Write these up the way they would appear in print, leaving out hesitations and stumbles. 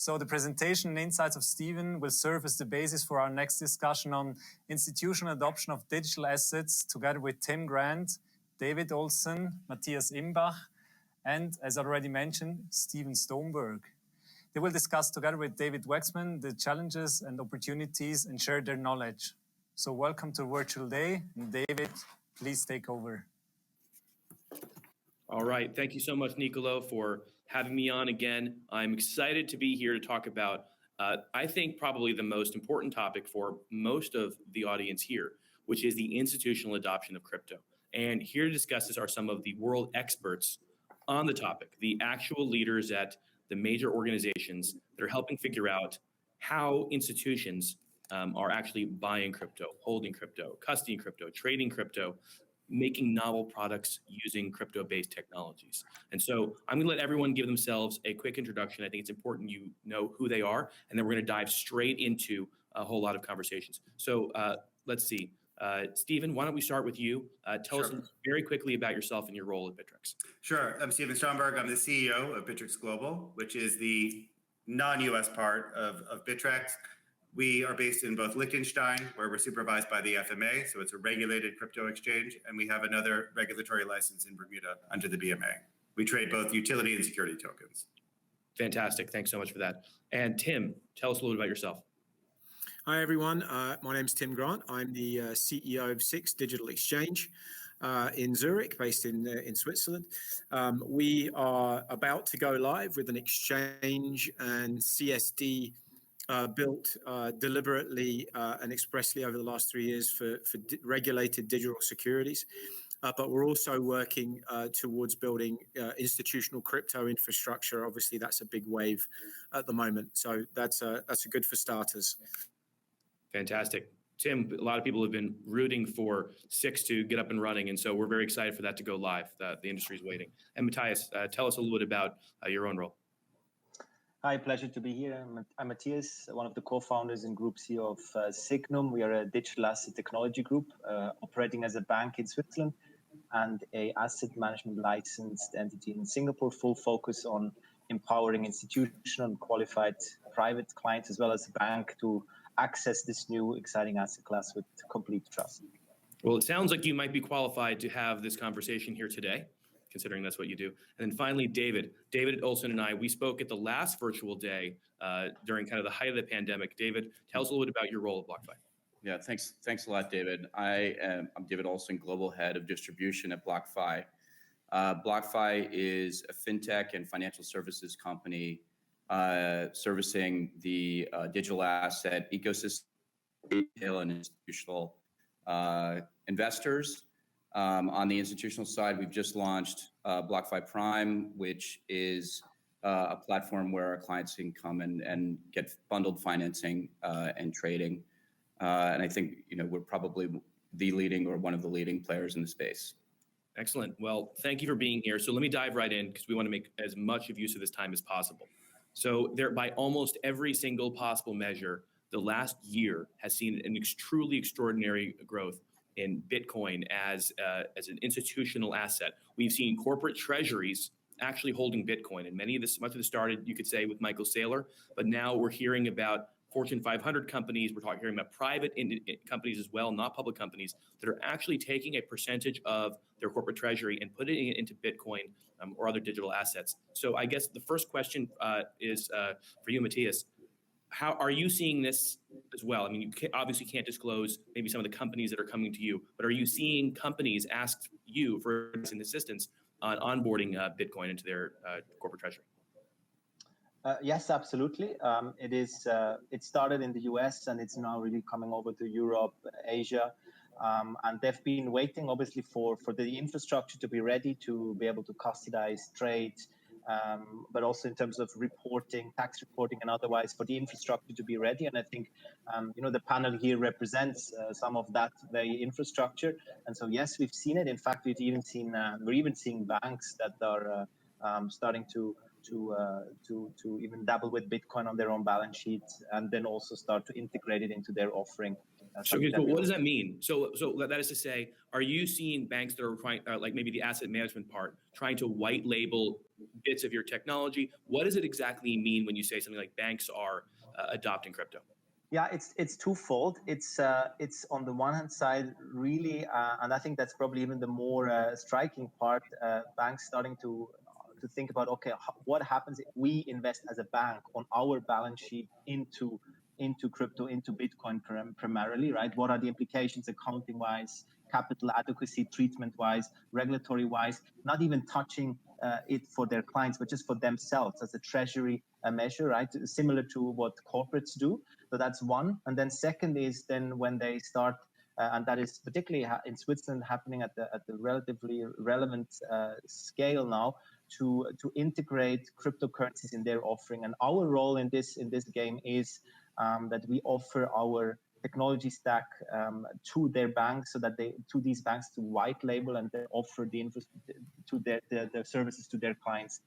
So the presentation and insights of Stephen will serve as the basis for our next discussion on institutional adoption of digital assets, together with Tim Grant, David Olsson, Matthias Imbach, and, as already mentioned, Stephen Stomberg. They will discuss together with David Wachsman the challenges and opportunities and share their knowledge. So welcome to Virtual Day. And David, please take over. All right. Thank you so much, Nicolo, for having me on again. I'm excited to be here to talk about, I think, probably the most important topic for most of the audience here, which is the institutional adoption of crypto. And here to discuss this are some of the world experts on the topic, the actual leaders at the major organizations that are helping figure out how institutions are actually buying crypto, holding crypto, custodying crypto, trading crypto, making novel products using crypto-based technologies. And so I'm gonna let everyone give themselves a quick introduction. I think it's important you know who they are, and then we're gonna dive straight into a whole lot of conversations. So let's see. Stephen, why don't we start with you? Tell us very quickly about yourself and your role at Bittrex. Sure. I'm Stephen Stomberg. I'm the CEO of Bittrex Global, which is the non-US part of Bittrex. We are based in both Liechtenstein, where we're supervised by the FMA, so it's a regulated crypto exchange, and we have another regulatory license in Bermuda under the BMA. We trade both utility and security tokens. Fantastic. Thanks so much for that. And Tim, tell us a little bit about yourself. Hi, everyone. My name's Tim Grant. I'm the CEO of Six Digital Exchange in Zurich, based in Switzerland. We are about to go live with an exchange and CSD built deliberately and expressly over the last 3 years for regulated digital securities. But we're also working towards building institutional crypto infrastructure. Obviously, that's a big wave at the moment. So that's a good for starters. Fantastic. Tim, a lot of people have been rooting for Six to get up and running, and so we're very excited for that to go live. The industry is waiting. And Matthias, tell us a little bit about your own role. Hi, pleasure to be here. I'm Matthias, one of the co-founders and Group CEO of Signum. We are a digital asset technology group operating as a bank in Switzerland and a asset management licensed entity in Singapore, full focus on empowering institutional and qualified private clients as well as a bank to access this new exciting asset class with complete trust. Well, it sounds like you might be qualified to have this conversation here today, considering that's what you do. And then finally, David Olsson and I, we spoke at the last virtual day during kind of the height of the pandemic. David, tell us a little bit about your role at BlockFi. Yeah, thanks a lot, David. I'm David Olsson, Global Head of Distribution at BlockFi. BlockFi is a fintech and financial services company servicing the digital asset ecosystem, retail and institutional investors. On the institutional side, we've just launched BlockFi Prime, which is a platform where our clients can come and get bundled financing and trading. And I think we're probably the leading or one of the leading players in the space. Excellent. Well, thank you for being here. So let me dive right in because we want to make as much of use of this time as possible. So by almost every single possible measure, the last year has seen an truly extraordinary growth in Bitcoin as an institutional asset. We've seen corporate treasuries actually holding Bitcoin, and much of this started, you could say, with Michael Saylor, but now we're hearing about Fortune 500 companies. We're hearing about private companies as well, not public companies, that are actually taking a percentage of their corporate treasury and putting it into Bitcoin or other digital assets. So I guess the first question is for you, Matthias. How are you seeing this as well? I mean, you obviously can't disclose maybe some of the companies that are coming to you, but are you seeing companies ask you for assistance on onboarding Bitcoin into their corporate treasury? Yes, absolutely. It started in the US and it's now really coming over to Europe, Asia. And they've been waiting, obviously, for the infrastructure to be ready to be able to custodize trades, but also in terms of reporting, tax reporting, and otherwise for the infrastructure to be ready. And I think, the panel here represents some of that very infrastructure. And so, yes, we've seen it. In fact, we're even seeing banks that are starting to even dabble with Bitcoin on their own balance sheets, and then also start to integrate it into their offering. So what does that mean? So that is to say, are you seeing banks that are trying, like maybe the asset management part, trying to white label bits of your technology. What does it exactly mean when you say something like banks are adopting crypto? Yeah, it's twofold. It's on the one hand side really, and I think that's probably even the more striking part. Banks starting to think about, okay, what happens if we invest as a bank on our balance sheet into crypto, into Bitcoin primarily, right? What are the implications accounting wise, capital adequacy treatment wise, regulatory wise? Not even touching it for their clients, but just for themselves as a treasury measure, right? Similar to what corporates do. So that's one. And then second is then when they start, and that is particularly in Switzerland happening at the relatively relevant scale now, to integrate cryptocurrencies in their offering. And our role in this game is that we offer our technology stack to their banks, so that these banks to white label and offer the to their services to their clients,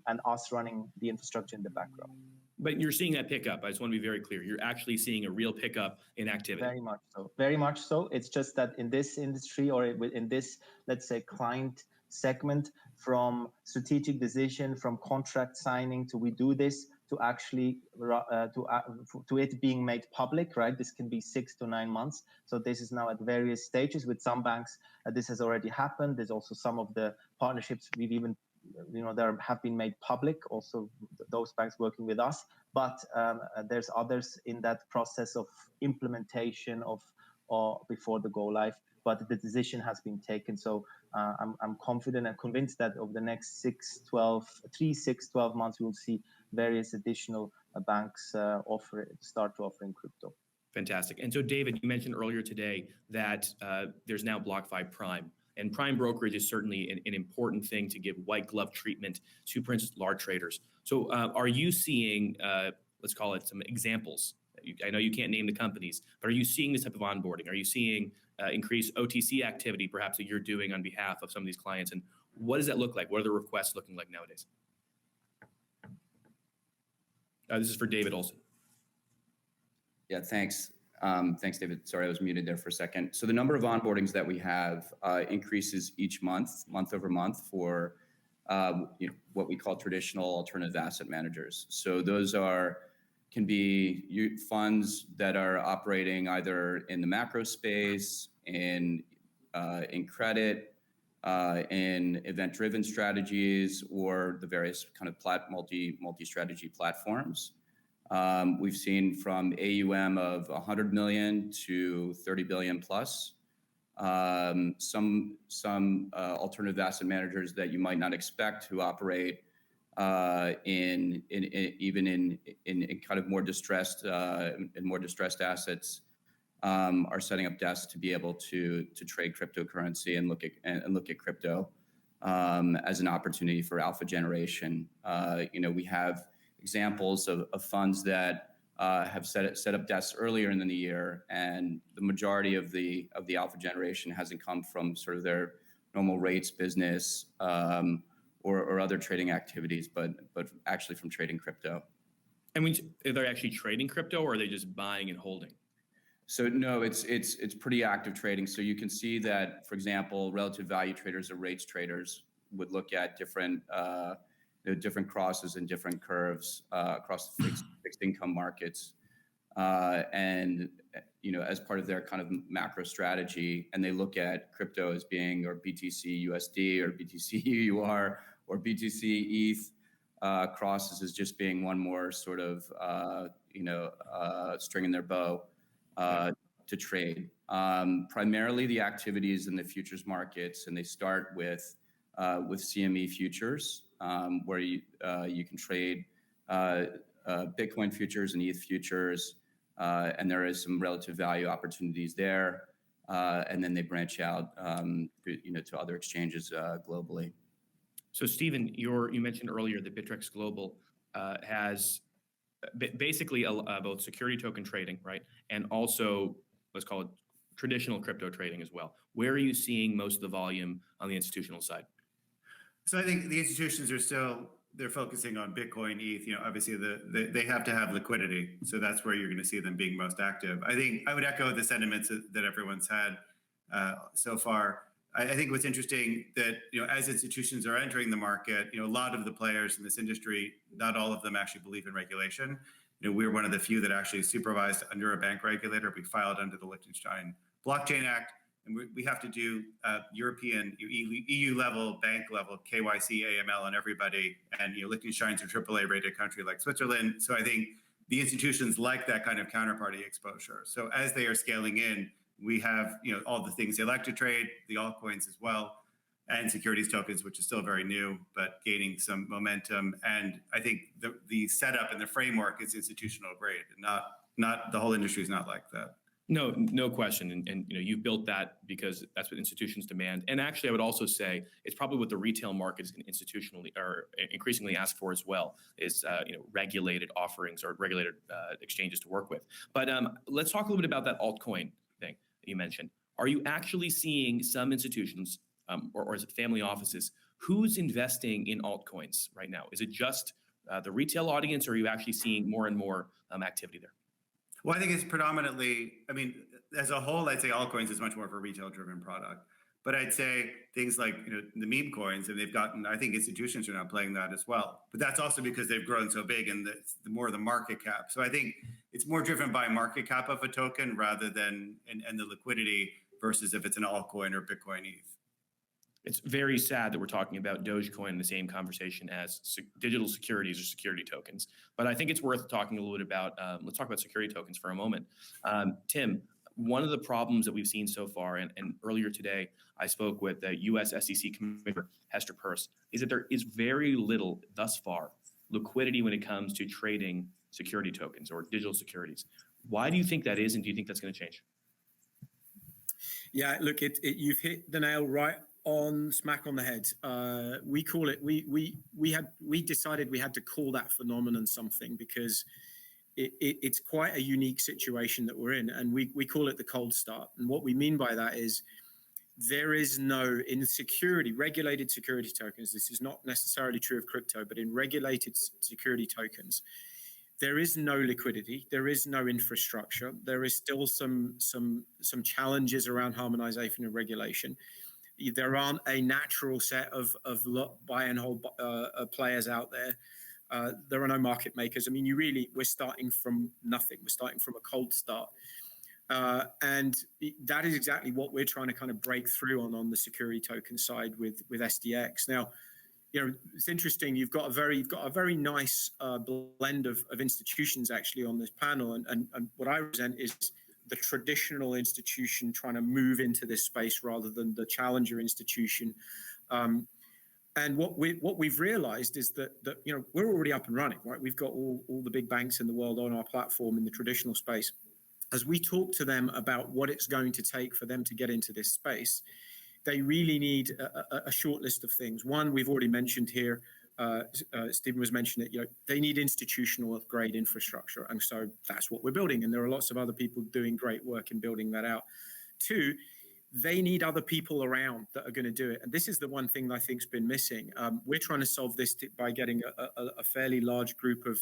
and us running the infrastructure in the background. But you're seeing that pickup. I just want to be very clear. You're actually seeing a real pickup in activity. Very much so. Very much so. It's just that in this industry, or in this, let's say, client segment, from strategic decision, from contract signing to we do this, to actually to it being made public, right? This can be 6 to 9 months. So this is now at various stages. With some banks, this has already happened. There's also some of the partnerships we've even, there have been made public, also those banks working with us. But there's others in that process of implementation or before the go live. But the decision has been taken. So I'm confident and convinced that over the next 12 months, we will see various additional banks start offering crypto. Fantastic. And so, David, you mentioned earlier today that there's now BlockFi Prime. And prime brokerage is certainly an important thing to give white glove treatment to, for instance, large traders. So are you seeing, let's call it some examples? I know you can't name the companies, but are you seeing this type of onboarding? Are you seeing increased OTC activity, perhaps, that you're doing on behalf of some of these clients? And what does that look like? What are the requests looking like nowadays? This is for David Olsson. Yeah, thanks. Thanks, David. Sorry, I was muted there for a second. So the number of onboardings that we have increases each month over month for what we call traditional alternative asset managers. So those can be funds that are operating either in the macro space, in credit, in event-driven strategies, or the various kind of multi-strategy platforms. We've seen from AUM of 100 million to 30 billion plus. Some alternative asset managers that you might not expect who operate in kind of more distressed assets are setting up desks to be able to trade cryptocurrency and look at crypto as an opportunity for alpha generation. We have examples of funds that have set up desks earlier in the year, and the majority of the alpha generation hasn't come from sort of their normal rates business or other trading activities, but actually from trading crypto. And are they actually trading crypto, or are they just buying and holding? So no, it's pretty active trading. So you can see that, for example, relative value traders or rates traders would look at different crosses and different curves across the fixed income markets, and as part of their kind of macro strategy, and they look at crypto as being, or BTC USD or BTC EUR or BTC ETH crosses as just being one more sort of string in their bow to trade. Primarily, the activities in the futures markets, and they start with CME futures, where you can trade Bitcoin futures and ETH futures, and there is some relative value opportunities there, and then they branch out to other exchanges globally. So, Stephen, you mentioned earlier that Bittrex Global has basically both security token trading, right, and also, let's call it, traditional crypto trading as well. Where are you seeing most of the volume on the institutional side? So I think the institutions they're focusing on Bitcoin, ETH. Obviously they have to have liquidity, so that's where you're going to see them being most active. I think I would echo the sentiments that everyone's had so far. I think what's interesting that, as institutions are entering the market, a lot of the players in this industry, not all of them actually believe in regulation. We're one of the few that actually supervised under a bank regulator. We filed under the Liechtenstein Blockchain Act, and we have to do European, EU level, bank level, KYC, AML on everybody. And Liechtenstein's a AAA rated country like Switzerland. So I think the institutions like that kind of counterparty exposure. So as they are scaling in, we have all the things they like to trade, the altcoins as well, and securities tokens, which is still very new, but gaining some momentum. And I think the setup and the framework is institutional grade, and not the whole industry is not like that. No question. And you've built that because that's what institutions demand. And actually, I would also say it's probably what the retail market is going to institutionally or increasingly ask for as well, is regulated offerings or regulated exchanges to work with. But let's talk a little bit about that altcoin thing that you mentioned. Are you actually seeing some institutions, or is it family offices, who's investing in altcoins right now? Is it just the retail audience, or are you actually seeing more and more activity there? Well, I think it's predominantly, as a whole, I'd say altcoins is much more of a retail-driven product. But I'd say things like the meme coins, and I think institutions are now playing that as well. But that's also because they've grown so big, and the more the market cap. So I think it's more driven by market cap of a token rather than and the liquidity versus if it's an altcoin or Bitcoin ETH. It's very sad that we're talking about Dogecoin in the same conversation as digital securities or security tokens. But I think it's worth talking a little bit about, let's talk about security tokens for a moment. Tim, one of the problems that we've seen so far, and earlier today, I spoke with the US SEC Commissioner, Hester Peirce, is that there is very little thus far liquidity when it comes to trading security tokens or digital securities. Why do you think that is, and do you think that's going to change? Yeah, look, you've hit the nail right on smack on the head. We call it. We decided we had to call that phenomenon something because it's quite a unique situation that we're in, and we call it the cold start. And what we mean by that is there is no, in regulated security tokens. This is not necessarily true of crypto, but in regulated security tokens, there is no liquidity, there is no infrastructure, there is still some challenges around harmonization and regulation. There aren't a natural set of buy and hold players out there. There are no market makers. We're starting from nothing. We're starting from a cold start. And that is exactly what we're trying to kind of break through on the security token side with SDX. Now, it's interesting. You've got a very nice blend of institutions actually on this panel, and what I represent is the traditional institution trying to move into this space rather than the challenger institution. And what we've realized is that we're already up and running, right? We've got all the big banks in the world on our platform in the traditional space. As we talk to them about what it's going to take for them to get into this space, they really need a short list of things. One, we've already mentioned here, Stephen was mentioning it, they need institutional grade infrastructure. And so that's what we're building. And there are lots of other people doing great work in building that out. Two, they need other people around that are going to do it. And this is the one thing that I think's been missing. We're trying to solve this by getting a fairly large group of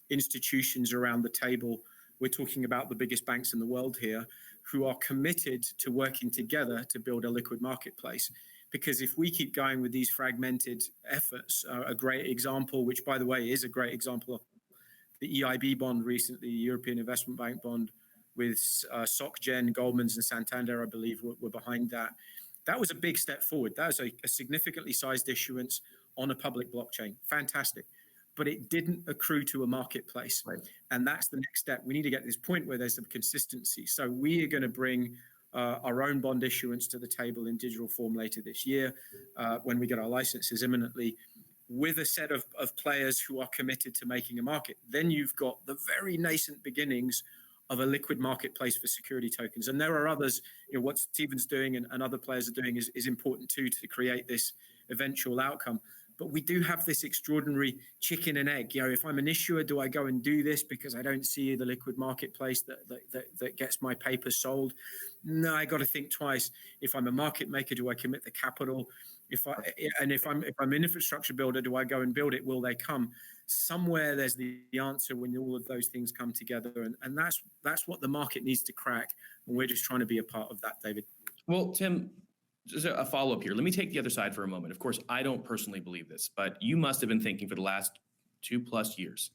institutions around the table. We're talking about the biggest banks in the world here who are committed to working together to build a liquid marketplace. Because if we keep going with these fragmented efforts, a great example, which by the way is a great example of the EIB bond recently, the European Investment Bank bond with SocGen, Goldman's and Santander, I believe, were behind that. That was a big step forward. That was a significantly sized issuance on a public blockchain. Fantastic. But it didn't accrue to a marketplace. Right. And that's the next step. We need to get to this point where there's some consistency. So we are going to bring our own bond issuance to the table in digital form later this year when we get our licenses imminently with a set of players who are committed to making a market. Then you've got the very nascent beginnings of a liquid marketplace for security tokens. And there are others, what Stephen's doing and other players are doing is important too to create this eventual outcome. But we do have this extraordinary chicken and egg. If I'm an issuer, do I go and do this because I don't see the liquid marketplace that gets my paper sold? No, I got to think twice. If I'm a market maker, do I commit the capital? If I'm an infrastructure builder, do I go and build it? Will they come? Somewhere there's the answer when all of those things come together, and that's what the market needs to crack. And we're just trying to be a part of that, David. Well, Tim, just a follow-up here. Let me take the other side for a moment. Of course, I don't personally believe this, but you must have been thinking for the last 2+ years,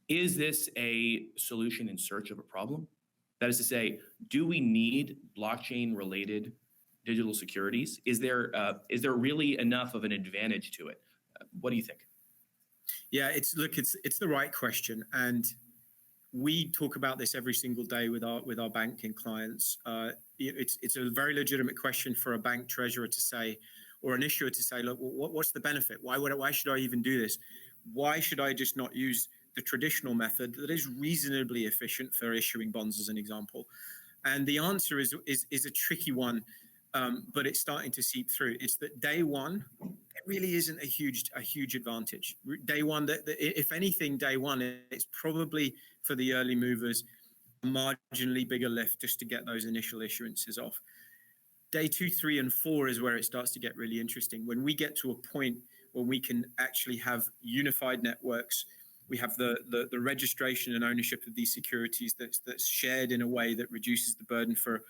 is this a solution in search of a problem? That is to say, do we need blockchain-related digital securities? Is there really enough of an advantage to it? What do you think? Yeah, it's the right question, and we talk about this every single day with our banking clients. It's a very legitimate question for a bank treasurer to say, or an issuer to say, look, what's the benefit? Why should I even do this? Why should I just not use the traditional method that is reasonably efficient for issuing bonds, as an example? And the answer is a tricky one, but it's starting to seep through. It's that day one, it really isn't a huge advantage. Day one, if anything, day one, it's probably for the early movers, a marginally bigger lift just to get those initial issuances off. Day 2, 3, and 4 is where it starts to get really interesting. When we get to a point where we can actually have unified networks, we have the registration and ownership of these securities that's shared in a way that reduces the burden for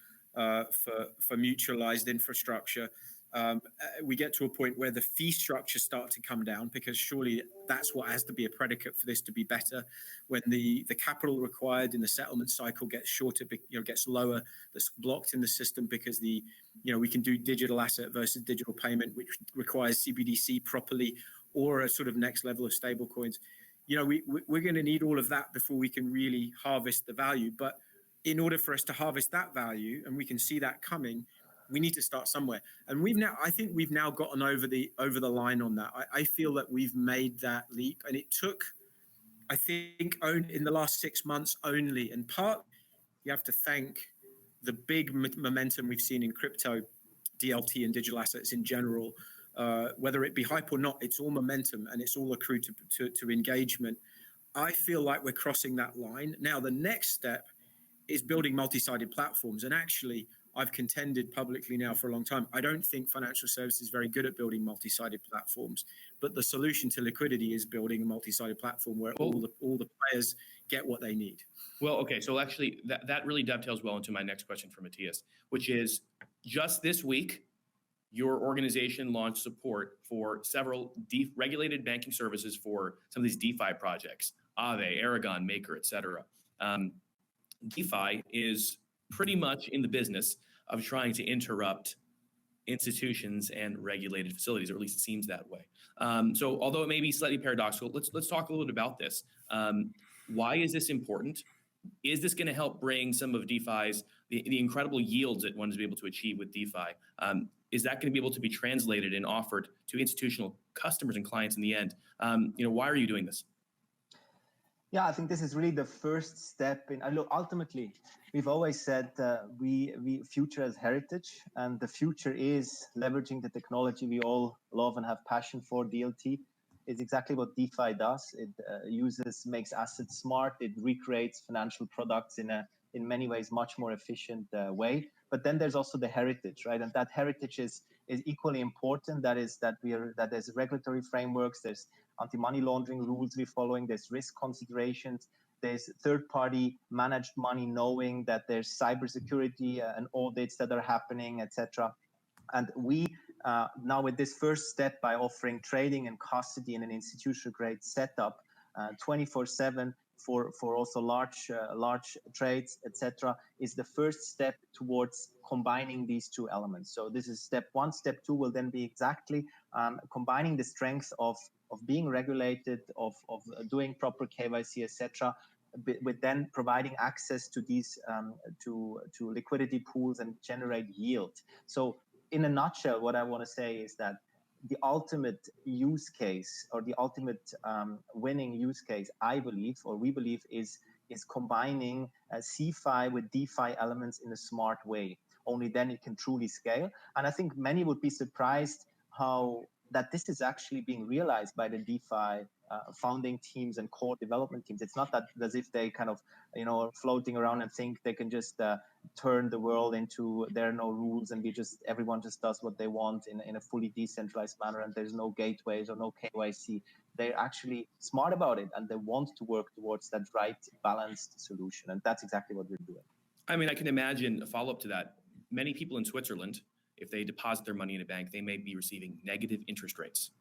mutualized infrastructure. We get to a point where the fee structures start to come down, because surely that's what has to be a predicate for this to be better. When the capital required in the settlement cycle gets shorter, gets lower, that's blocked in the system because we can do digital asset versus digital payment, which requires CBDC properly, or a sort of next level of stable coins. We're going to need all of that before we can really harvest the value. But in order for us to harvest that value, and we can see that coming, we need to start somewhere. And I think we've now gotten over the line on that. I feel that we've made that leap, and it took, I think, in the last 6 months only. In part, you have to thank the big momentum we've seen in crypto, DLT, and digital assets in general. Whether it be hype or not, it's all momentum, and it's all accrued to engagement. I feel like we're crossing that line. Now, the next step is building multi-sided platforms. And actually, I've contended publicly now for a long time, I don't think financial services is very good at building multi-sided platforms. But the solution to liquidity is building a multi-sided platform where all the players get what they need. Well, okay, so actually that really dovetails well into my next question for Matthias, which is, just this week, your organization launched support for several regulated banking services for some of these DeFi projects, Aave, Aragon, Maker, et cetera. DeFi is pretty much in the business of trying to interrupt institutions and regulated facilities, or at least it seems that way. So although it may be slightly paradoxical, let's talk a little bit about this. Why is this important? Is this going to help bring some of DeFi's, the incredible yields that one is able to achieve with DeFi? Is that going to be able to be translated and offered to institutional customers and clients in the end? Why are you doing this? Yeah, I think this is really the first step in. Look, ultimately, we've always said we future as heritage, and the future is leveraging the technology we all love and have passion for. DLT is exactly what DeFi does. It makes assets smart. It recreates financial products in many ways much more efficient way. But then there's also the heritage, right? And that heritage is equally important. That there's regulatory frameworks, there's anti-money laundering rules we're following, there's risk considerations, there's third-party managed money, knowing that there's cybersecurity and audits that are happening, etc. And we now, with this first step, by offering trading and custody in an institutional-grade setup, 24/7 for also large trades, etc., is the first step towards combining these two elements. So this is step one. Step two will then be exactly combining the strength of being regulated, of doing proper KYC, etc., with then providing access to these to liquidity pools and generate yield. So in a nutshell, what I want to say is that the ultimate use case, or the ultimate winning use case, I believe, or we believe, is combining CeFi with DeFi elements in a smart way. Only then it can truly scale. And I think many would be surprised that this is actually being realized by the DeFi founding teams and core development teams. It's not that as if they kind of, are floating around and think they can just turn the world into there are no rules and everyone just does what they want in a fully decentralized manner, and there's no gateways or no KYC. They're actually smart about it, and they want to work towards that right balanced solution. And that's exactly what we're doing. I mean, I can imagine a follow-up to that. Many people in Switzerland if they deposit their money in a bank, they may be receiving negative interest rates.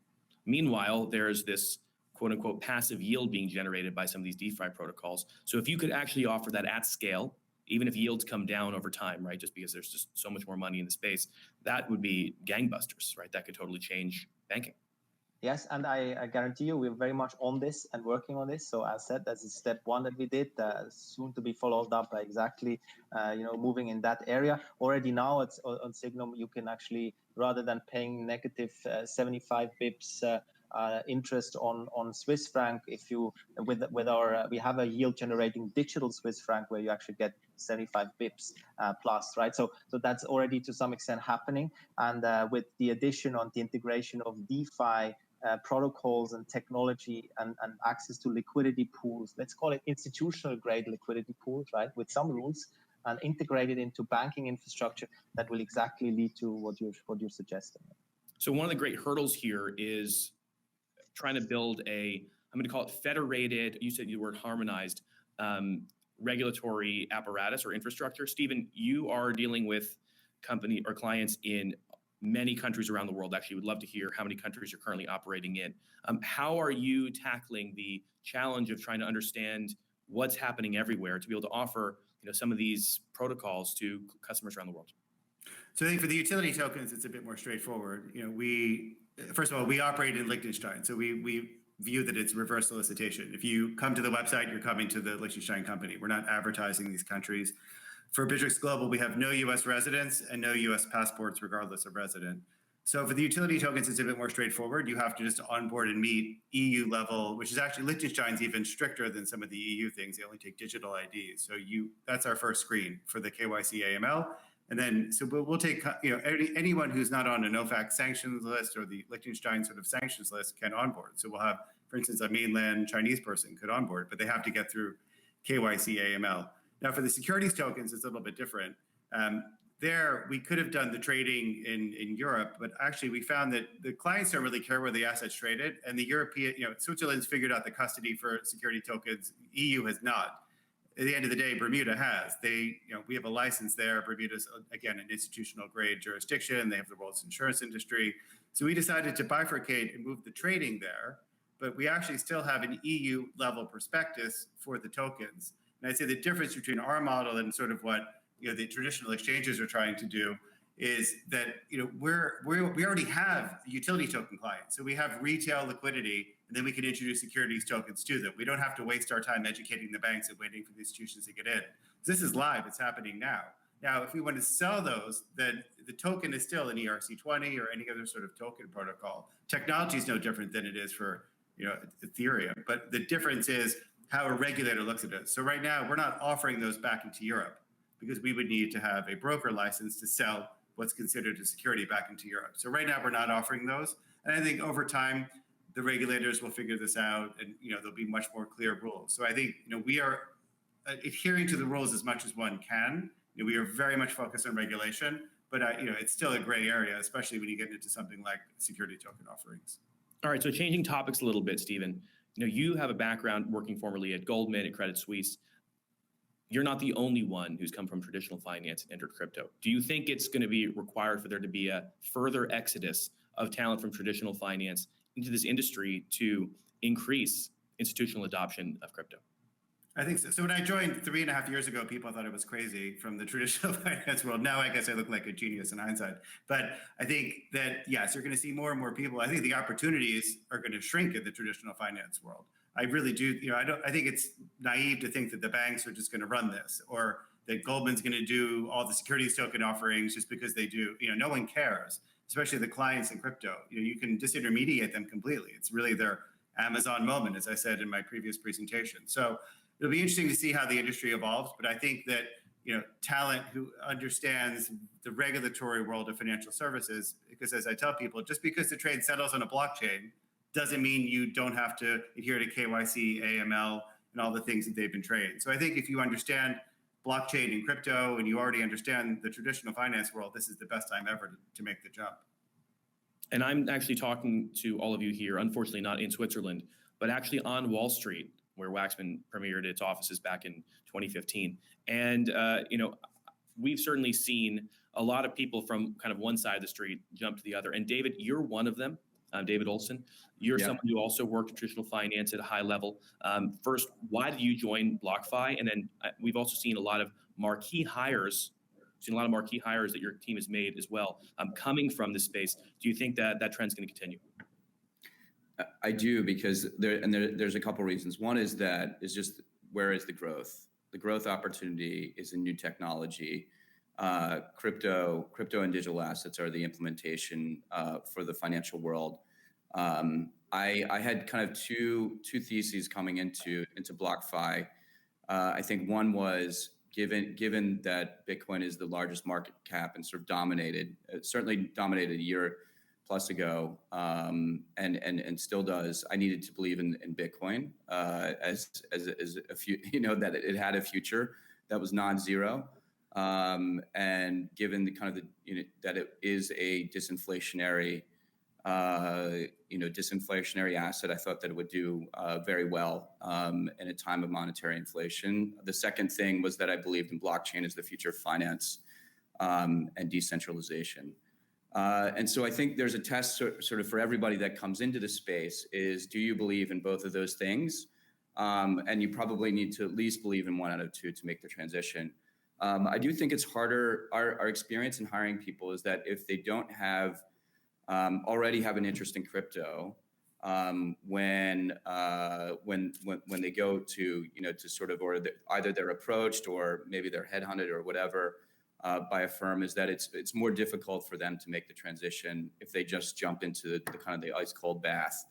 Meanwhile, there's this quote unquote passive yield being generated by some of these DeFi protocols. So if you could actually offer that at scale, even if yields come down over time, right, just because there's just so much more money in the space, that would be gangbusters, right? That could totally change banking. Yes, and I guarantee you we're very much on this and working on this. So as said, that's step one that we did, soon to be followed up by exactly, moving in that area. Already now on Signum, you can actually, rather than paying negative 75 bips interest on Swiss franc, if you with our we have a yield generating digital Swiss franc where you actually get 75 bips plus, right? So that's already to some extent happening, and with the addition on the integration of DeFi protocols and technology and access to liquidity pools, let's call it institutional grade liquidity pools, right, with some rules, and integrated into banking infrastructure, that will exactly lead to what you're suggesting. So one of the great hurdles here is trying to build I'm going to call it federated, you said the word harmonized, regulatory apparatus or infrastructure. Stephen, you are dealing with company or clients in many countries around the world. Actually, would love to hear how many countries you're currently operating in. How are you tackling the challenge of trying to understand what's happening everywhere to be able to offer, some of these protocols to customers around the world? So I think for the utility tokens, it's a bit more straightforward. First of all, we operate in Liechtenstein, so we view that it's reverse solicitation. If you come to the website, you're coming to the Liechtenstein company. We're not advertising these countries. For Bittrex Global, we have no U.S. residents and no U.S. passports, regardless of resident. So for the utility tokens, it's a bit more straightforward. You have to just onboard and meet EU level, which is actually Liechtenstein's even stricter than some of the EU things. They only take digital IDs. So that's our first screen for the KYC AML. And then, so we'll take, anyone who's not on a NOFAC sanctions list or the Liechtenstein sort of sanctions list can onboard. So we'll have, for instance, a mainland Chinese person could onboard, but they have to get through KYC AML. Now for the securities tokens, it's a little bit different. There, we could have done the trading in Europe, but actually we found that the clients don't really care where the asset's traded, and the European, Switzerland's figured out the custody for security tokens. EU has not. At the end of the day, Bermuda has. We have a license there. Bermuda's, again, an institutional grade jurisdiction. They have the world's insurance industry. So we decided to bifurcate and move the trading there, but we actually still have an EU level prospectus for the tokens. And I'd say the difference between our model and sort of what the traditional exchanges are trying to do is that we already have utility token clients. So we have retail liquidity, and then we can introduce securities tokens to them. We don't have to waste our time educating the banks and waiting for the institutions to get in. This is live, it's happening now. Now, if we want to sell those, then the token is still an ERC20 or any other sort of token protocol. Technology is no different than it is for Ethereum, but the difference is how a regulator looks at it. So right now, we're not offering those back into Europe because we would need to have a broker license to sell what's considered a security back into Europe. So right now, we're not offering those. And I think over time, the regulators will figure this out, and there'll be much more clear rules. So I think we are adhering to the rules as much as one can. We are very much focused on regulation, but it's still a gray area, especially when you get into something like security token offerings. All right, so changing topics a little bit, Stephen. You have a background working formerly at Goldman, at Credit Suisse. You're not the only one who's come from traditional finance and entered crypto. Do you think it's going to be required for there to be a further exodus of talent from traditional finance into this industry to increase institutional adoption of crypto? I think so. So when I joined 3.5 years ago, people thought it was crazy from the traditional finance world. Now I guess I look like a genius in hindsight. But I think that, yes, you're going to see more and more people. I think the opportunities are going to shrink in the traditional finance world. I really do. I think it's naive to think that the banks are just going to run this, or that Goldman's going to do all the securities token offerings just because they do. No one cares, especially the clients in crypto. You can disintermediate them completely. It's really their Amazon moment, as I said in my previous presentation. So it'll be interesting to see how the industry evolves. But I think that talent who understands the regulatory world of financial services, because as I tell people, just because the trade settles on a blockchain doesn't mean you don't have to adhere to KYC, AML, and all the things that they've been trading. So I think if you understand blockchain and crypto, and you already understand the traditional finance world, this is the best time ever to make the jump. And I'm actually talking to all of you here, unfortunately not in Switzerland, but actually on Wall Street, where Wachsman premiered its offices back in 2015. And, we've certainly seen a lot of people from kind of one side of the street jump to the other. And David, you're one of them. David Olsson, you're someone who also worked in traditional finance at a high level. First, why did you join BlockFi? And then we've also seen a lot of marquee hires. That your team has made as well, coming from this space. Do you think that trend's going to continue? I do, because there's a couple reasons. One is just where is the growth? The growth opportunity is in new technology. Crypto and digital assets are the implementation for the financial world. I had kind of two theses coming into BlockFi. I think one was given that Bitcoin is the largest market cap and sort of certainly dominated a year plus ago, and still does. I needed to believe in Bitcoin as a few, that it had a future that was non-zero. And given the kind of that it is a disinflationary asset, I thought that it would do very well in a time of monetary inflation. The second thing was that I believed in blockchain as the future of finance and decentralization. And so I think there's a test sort of for everybody that comes into the space is, do you believe in both of those things? And you probably need to at least believe in one out of two to make the transition. I do think it's harder. Our experience in hiring people is that if they don't already have an interest in crypto, when they go to sort of, or either they're approached or maybe they're headhunted or whatever by a firm, is that it's more difficult for them to make the transition if they just jump into the kind of the ice cold bath.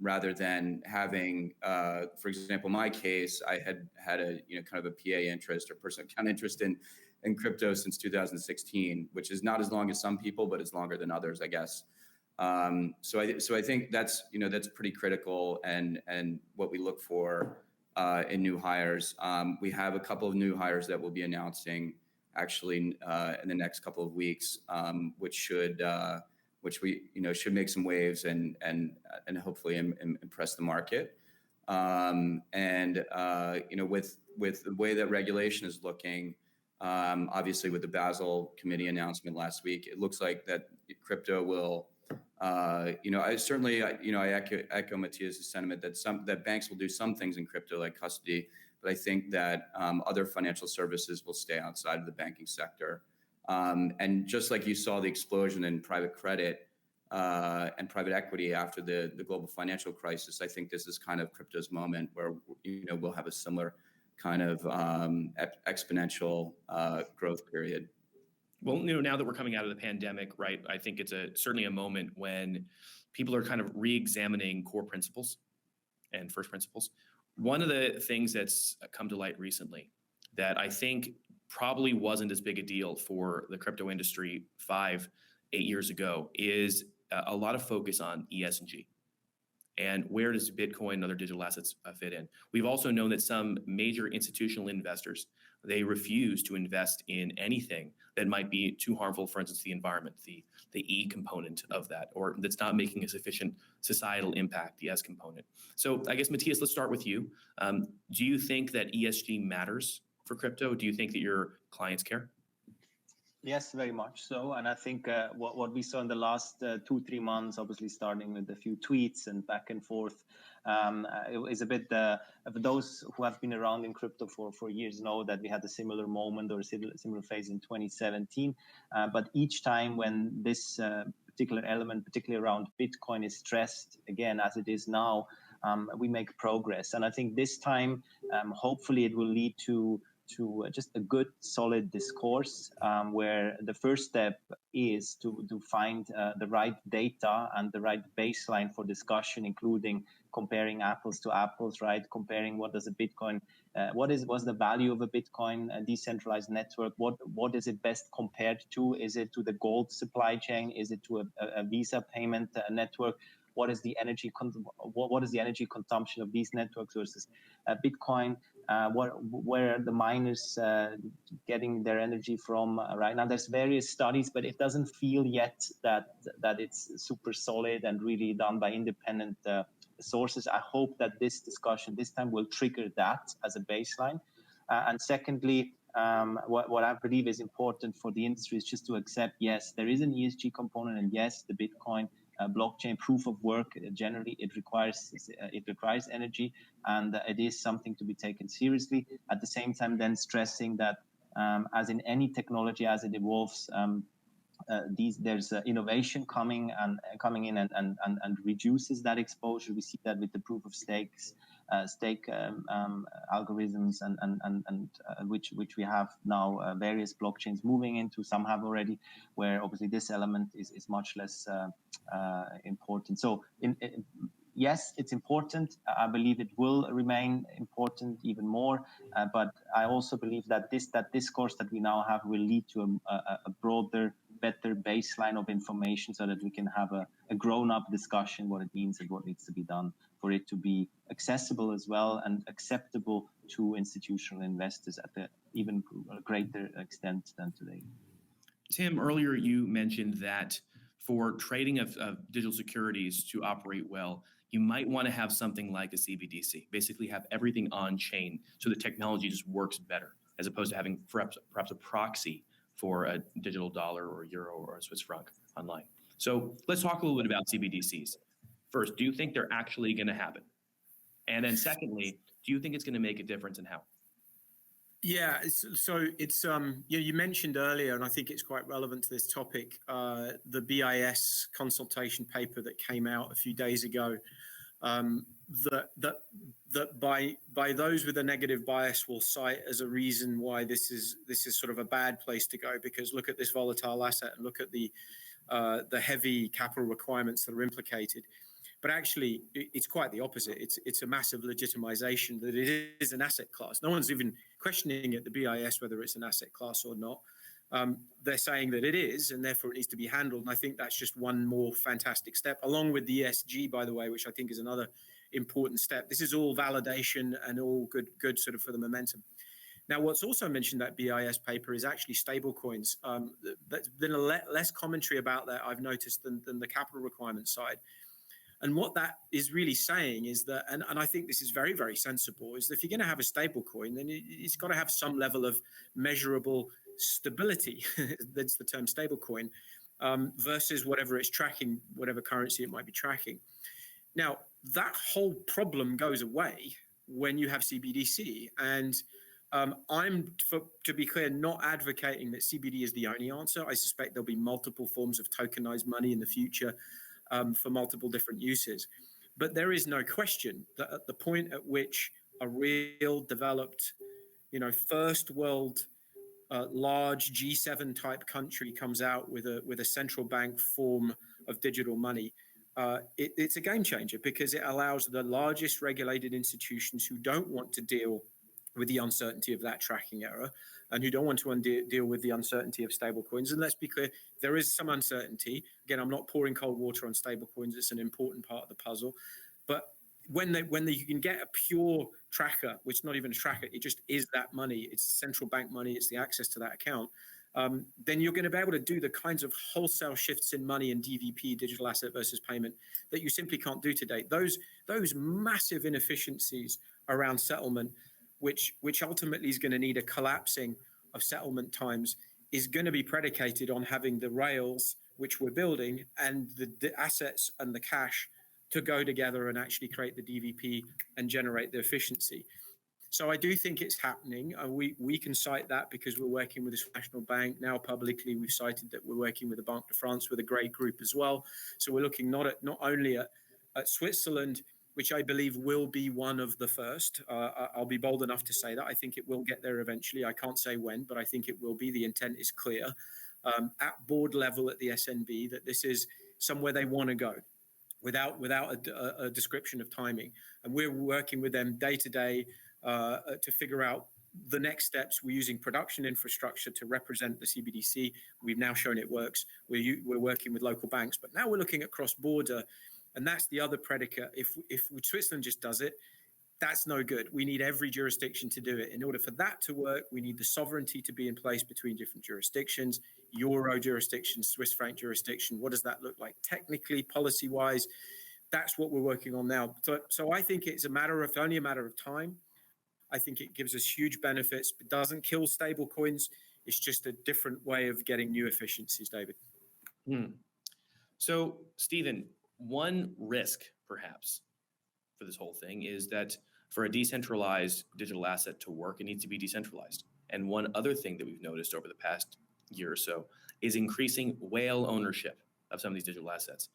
Rather than having, for example, my case, I had a kind of a PA interest or personal account interest in crypto since 2016, which is not as long as some people, but it's longer than others, I guess. So I think that's pretty critical and what we look for in new hires. We have a couple of new hires that we'll be announcing actually in the next couple of weeks, which should make some waves and hopefully impress the market. With the way that regulation is looking, obviously with the Basel Committee announcement last week, it looks like that crypto will. I echo Matthias' sentiment that banks will do some things in crypto like custody, but I think that other financial services will stay outside of the banking sector. And just like you saw the explosion in private credit and private equity after the global financial crisis, I think this is kind of crypto's moment where we'll have a similar kind of exponential growth period. Well, now that we're coming out of the pandemic, right, I think it's certainly a moment when people are kind of re-examining core principles and first principles. One of the things that's come to light recently that I think probably wasn't as big a deal for the crypto industry 5-8 years ago is a lot of focus on ESG. And where does Bitcoin and other digital assets fit in? We've also known that some major institutional investors, they refuse to invest in anything that might be too harmful, for instance, the environment, the E component of that, or that's not making a sufficient societal impact, the S component. So I guess, Matthias, let's start with you. Do you think that ESG matters for crypto? Do you think that your clients care? Yes, very much so. And I think what we saw in the last 2-3 months, obviously starting with a few tweets and back and forth, it is a bit of those who have been around in crypto for years know that we had a similar moment or a similar phase in 2017. But each time when this particular element, particularly around Bitcoin, is stressed again, as it is now, we make progress. And I think this time, hopefully it will lead to just a good, solid discourse where the first step is to find the right data and the right baseline for discussion, including comparing apples to apples, right? Comparing what does a Bitcoin, what's the value of a Bitcoin a decentralized network? What is it best compared to? Is it to the gold supply chain? Is it to a Visa payment network? What is the energy consumption of these networks versus Bitcoin? Where are the miners getting their energy from right now? There's various studies, but it doesn't feel yet that it's super solid and really done by independent sources. I hope that this discussion this time will trigger that as a baseline. And secondly, what I believe is important for the industry is just to accept, yes, there is an ESG component, and yes, the Bitcoin blockchain proof of work, generally it requires energy, and it is something to be taken seriously. At the same time, then stressing that as in any technology, as it evolves, there's innovation coming in and reduces that exposure. We see that with the proof of stake algorithms and which we have now various blockchains moving into. Some have already, where obviously this element is much less important. So yes, it's important. I believe it will remain important even more. But I also believe that that discourse that we now have will lead to a broader, better baseline of information, so that we can have a grown-up discussion what it means and what needs to be done for it to be accessible as well and acceptable to institutional investors at an even greater extent than today. Tim, earlier you mentioned that for trading of digital securities to operate well, you might want to have something like a CBDC, basically have everything on chain so the technology just works better, as opposed to having perhaps a proxy for a digital dollar or euro or a Swiss franc online. So let's talk a little bit about CBDCs. First, do you think they're actually going to happen? And then secondly, do you think it's going to make a difference, and how? Yeah, you mentioned earlier, and I think it's quite relevant to this topic, the BIS consultation paper that came out a few days ago, that by those with a negative bias will cite as a reason why this is sort of a bad place to go, because look at this volatile asset and look at the heavy capital requirements that are implicated. But actually, it's quite the opposite. It's a massive legitimization that it is an asset class. No one's even questioning at the BIS whether it's an asset class or not. They're saying that it is, and therefore it needs to be handled. And I think that's just one more fantastic step, along with the ESG, by the way, which I think is another important step. This is all validation and all good sort of for the momentum. Now, what's also mentioned that BIS paper is actually stablecoins. There's been less commentary about that, I've noticed, than the capital requirement side. And what that is really saying is that, and I think this is very, very sensible, is that if you're going to have a stable coin, then it's got to have some level of measurable stability. That's the term stable coin, versus whatever it's tracking, whatever currency it might be tracking. Now, that whole problem goes away when you have CBDC. And to be clear, not advocating that CBD is the only answer. I suspect there'll be multiple forms of tokenized money in the future, for multiple different uses. But there is no question that at the point at which a real developed, first world, large G7 type country comes out with a central bank form of digital money, it's a game changer, because it allows the largest regulated institutions who don't want to deal with the uncertainty of that tracking error and who don't want to deal with the uncertainty of stablecoins. And let's be clear, there is some uncertainty. Again, I'm not pouring cold water on stablecoins. It's an important part of the puzzle. But when you can get a pure tracker, which is not even a tracker, it just is that money. It's the central bank money. It's the access to that account. Then you're going to be able to do the kinds of wholesale shifts in money and DVP, digital asset versus payment, that you simply can't do today. Those massive inefficiencies around settlement, which ultimately is going to need a collapsing of settlement times, is going to be predicated on having the rails, which we're building, and the assets and the cash to go together and actually create the DVP and generate the efficiency. So I do think it's happening. We can cite that because we're working with the National Bank. Now publicly, we've cited that we're working with the Banque de France, with a great group as well. So we're looking not only at Switzerland, which I believe will be one of the first. I'll be bold enough to say that. I think it will get there eventually. I can't say when, but I think it will be. The intent is clear at board level at the SNB that this is somewhere they want to go without a description of timing. And we're working with them day to day to figure out the next steps. We're using production infrastructure to represent the CBDC. We've now shown it works. We're working with local banks, but now we're looking at cross-border. And that's the other predicate. If Switzerland just does it, that's no good. We need every jurisdiction to do it. In order for that to work, we need the sovereignty to be in place between different jurisdictions, Euro jurisdiction, Swiss franc jurisdiction. What does that look like technically, policy-wise? That's what we're working on now. So I think it's only a matter of time I think it gives us huge benefits. It doesn't kill stable coins. It's just a different way of getting new efficiencies, David. So, Stephen, one risk perhaps for this whole thing is that for a decentralized digital asset to work, it needs to be decentralized. And one other thing that we've noticed over the past year or so is increasing whale ownership of some of these digital assets.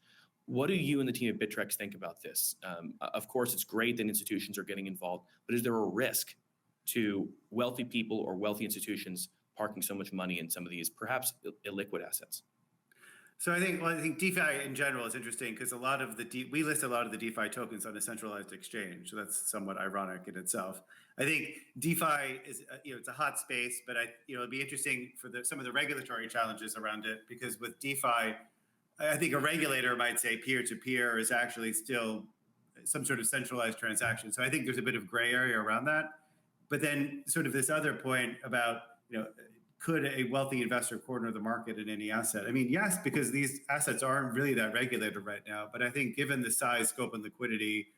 What do you and the team at Bittrex think about this? Of course, it's great that institutions are getting involved, but is there a risk to wealthy people or wealthy institutions parking so much money in some of these perhaps illiquid assets? So I think DeFi in general is interesting because we list a lot of the DeFi tokens on a centralized exchange. So that's somewhat ironic in itself. I think DeFi is, it's a hot space, but it'll be interesting for some of the regulatory challenges around it, because with DeFi, I think a regulator might say peer-to-peer is actually still some sort of centralized transaction. So I think there's a bit of gray area around that. But then sort of this other point about, could a wealthy investor corner the market in any asset? I mean, yes, because these assets aren't really that regulated right now. But I think given the size, scope, and liquidity,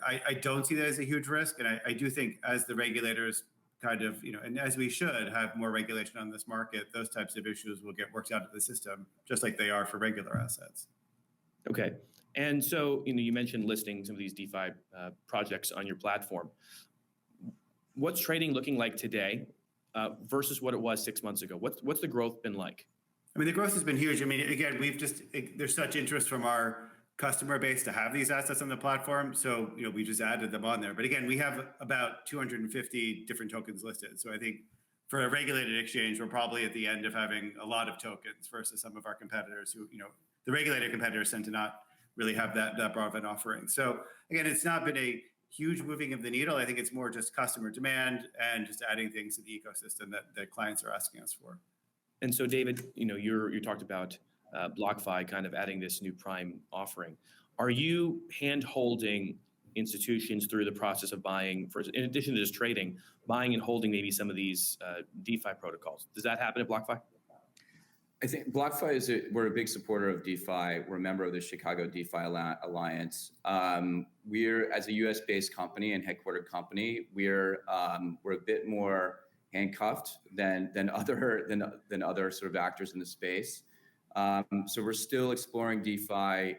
I don't see that as a huge risk. And I do think as the regulators kind of, and as we should have more regulation on this market, those types of issues will get worked out of the system, just like they are for regular assets. Okay. And so, you mentioned listing some of these DeFi projects on your platform. What's trading looking like today versus what it was 6 months ago? What's the growth been like? I mean, the growth has been huge. I mean, again, there's such interest from our customer base to have these assets on the platform. So, we just added them on there. But again, we have about 250 different tokens listed. So I think for a regulated exchange, we're probably at the end of having a lot of tokens versus some of our competitors who, the regulated competitors tend to not really have that broad of an offering. So again, it's not been a huge moving of the needle. I think it's more just customer demand and just adding things to the ecosystem that clients are asking us for. And so, David, you talked about BlockFi kind of adding this new prime offering. Are you hand-holding institutions through the process of buying, in addition to just trading, buying and holding maybe some of these DeFi protocols? Does that happen at BlockFi? I think BlockFi we're a big supporter of DeFi. We're a member of the Chicago DeFi Alliance. We're, as a US-based company and headquartered company, we're a bit more handcuffed than other sort of actors in the space. So we're still exploring DeFi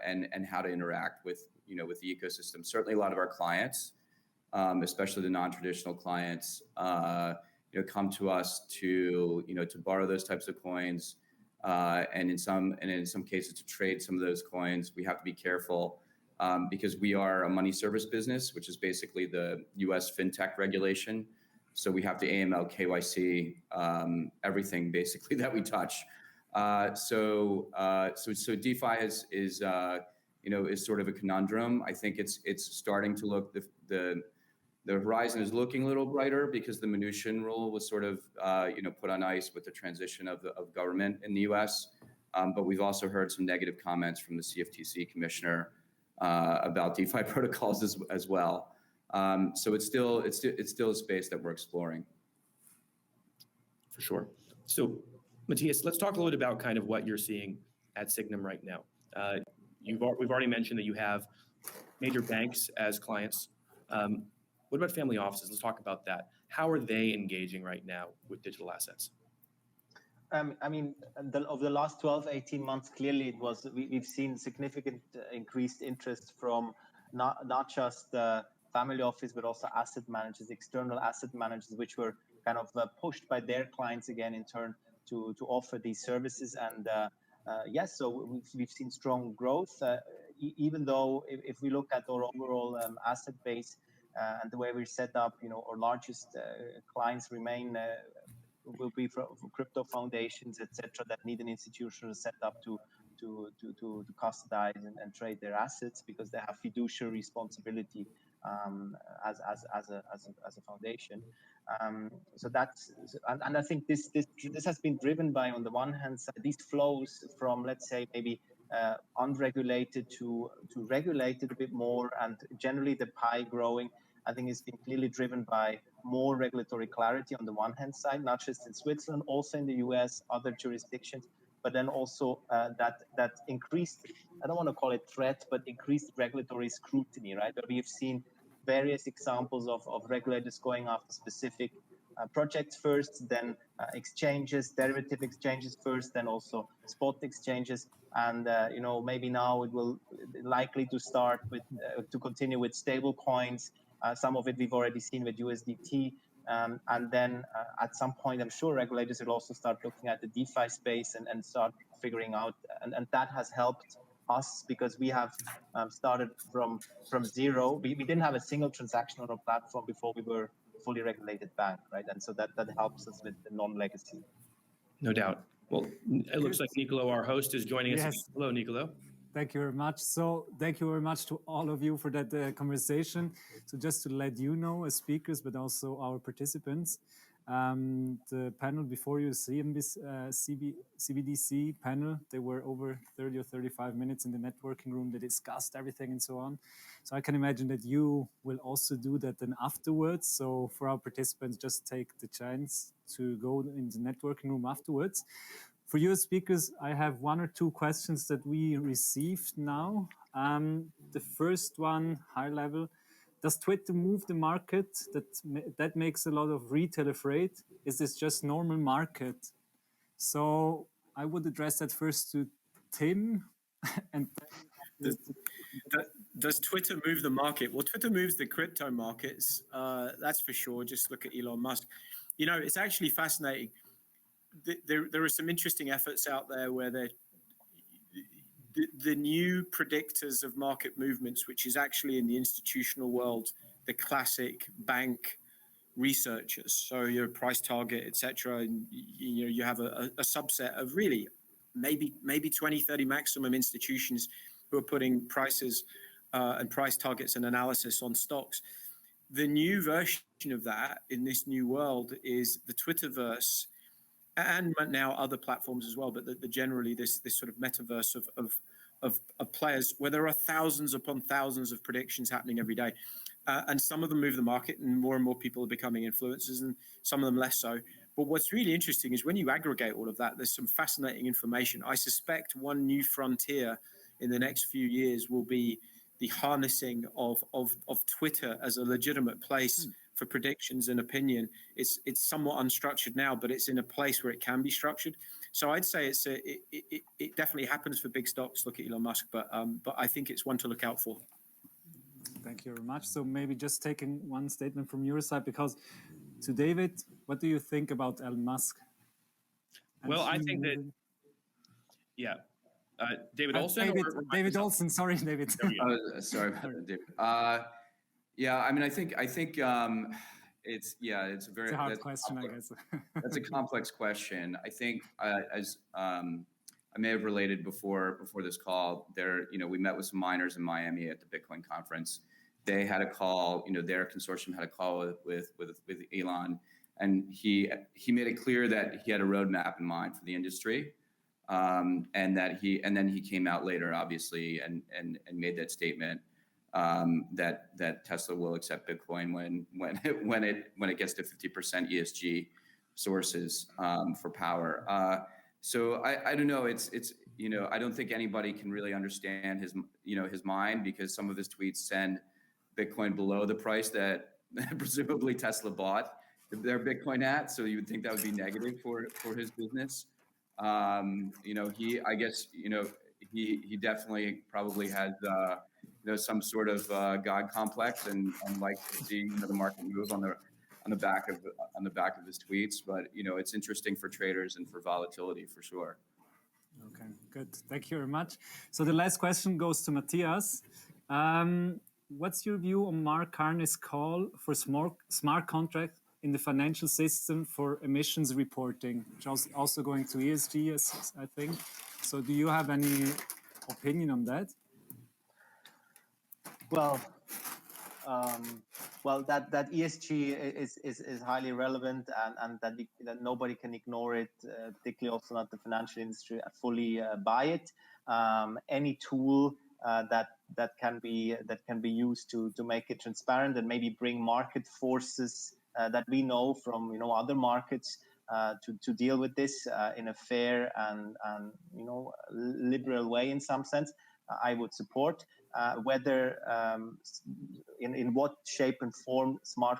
and how to interact with the ecosystem. Certainly, a lot of our clients, especially the non-traditional clients, come to us to borrow those types of coins, and in some cases to trade some of those coins. We have to be careful because we are a money service business, which is basically the U.S. fintech regulation. So we have to AML, KYC, everything basically that we touch. So DeFi is sort of a conundrum. I think it's starting to look the horizon is looking a little brighter because the Mnuchin rule was sort of put on ice with the transition of government in the U.S. But we've also heard some negative comments from the CFTC commissioner about DeFi protocols as well. So it's still a space that we're exploring. For sure. So, Matthias, let's talk a little bit about kind of what you're seeing at Sygnum right now. We've already mentioned that you have major banks as clients. What about family offices? Let's talk about that. How are they engaging right now with digital assets? I mean, over the last 12, 18 months, clearly we've seen significant increased interest from not just family office, but also asset managers, external asset managers, which were kind of pushed by their clients again in turn to offer these services. And yes, so we've seen strong growth, even though if we look at our overall asset base and the way we're set up, our largest clients will be for crypto foundations, etc., that need an institutional setup to custodize and trade their assets because they have fiduciary responsibility as a foundation. So that's and I think this has been driven by, on the one hand side, these flows from, let's say, maybe unregulated to regulated a bit more, and generally the pie growing. I think it's been clearly driven by more regulatory clarity on the one hand side, not just in Switzerland, also in the US, other jurisdictions, but then also that increased, I don't want to call it threat, but increased regulatory scrutiny, right? But we've seen various examples of regulators going after specific projects first, then exchanges, derivative exchanges first, then also spot exchanges. And maybe now it will likely to start with to continue with stable coins. Some of it we've already seen with USDT. And then at some point, I'm sure regulators will also start looking at the DeFi space and start figuring out. And that has helped us because we have started from zero. We didn't have a single transaction on our platform before we were a fully regulated bank, right? And so that helps us with the non-legacy. No doubt. Well, it looks like Nicolo, our host, is joining us. Yes. Hello, Nicolo. Thank you very much. So thank you very much to all of you for that conversation. So just to let you know as speakers, but also our participants, the panel before you, CBDC panel, they were over 30 or 35 minutes in the networking room. They discussed everything and so on. So I can imagine that you will also do that then afterwards. So for our participants, just take the chance to go in the networking room afterwards. For you speakers, I have one or two questions that we received now. The first one, high level, does Twitter move the market? That makes a lot of retail afraid. Is this just normal market? So I would address that first to Tim. And does Twitter move the market? Well, Twitter moves the crypto markets. That's for sure. Just look at Elon Musk. It's actually fascinating. There are some interesting efforts out there where the new predictors of market movements, which is actually in the institutional world, the classic bank researchers. So your price target, etc. And you have a subset of really maybe 20, 30 maximum institutions who are putting prices and price targets and analysis on stocks. The new version of that in this new world is the Twitterverse, and now other platforms as well, but generally this sort of metaverse of players where there are thousands upon thousands of predictions happening every day. And some of them move the market and more people are becoming influencers and some of them less so. But what's really interesting is when you aggregate all of that, there's some fascinating information. I suspect one new frontier in the next few years will be the harnessing of Twitter as a legitimate place for predictions and opinion. It's somewhat unstructured now, but it's in a place where it can be structured. So I'd say it definitely happens for big stocks. Look at Elon Musk, but I think it's one to look out for. Thank you very much. So maybe just taking one statement from your side, because to David, what do you think about Elon Musk? Well, I think that, yeah. David Olsson? David Olsson, sorry, David. Sorry, David. Yeah, I mean, I think it's a very hard question, I guess. That's a complex question. I think as I may have related before this call, we met with some miners in Miami at the Bitcoin conference. They had a call, their consortium had a call with Elon, and he made it clear that he had a roadmap in mind for the industry. And then he came out later, obviously, and made that statement that Tesla will accept Bitcoin when it gets to 50% ESG sources for power. So I don't know. It's I don't think anybody can really understand his mind, because some of his tweets send Bitcoin below the price that presumably Tesla bought their Bitcoin at. So you would think that would be negative for his business. He definitely probably has some sort of God complex and likes to see the market move on the back of his tweets. But it's interesting for traders and for volatility for sure. Okay, good. Thank you very much. So the last question goes to Matthias. What's your view on Mark Carney's call for smart contract in the financial system for emissions reporting, which is also going to ESG, I think. So do you have any opinion on that? Well, that ESG is highly relevant, and that nobody can ignore it, particularly also not the financial industry fully buy it. Any tool that can be used to make it transparent and maybe bring market forces that we know from other markets to deal with this in a fair and liberal way in some sense. I would support. Whether in what shape and form smart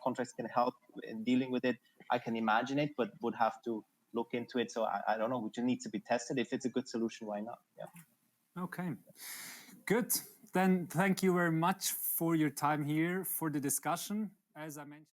contracts can help in dealing with it, I can imagine it, but would have to look into it. So I don't know, which needs to be tested. If it's a good solution, why not? Yeah. Okay, good. Then thank you very much for your time here for the discussion. As I mentioned.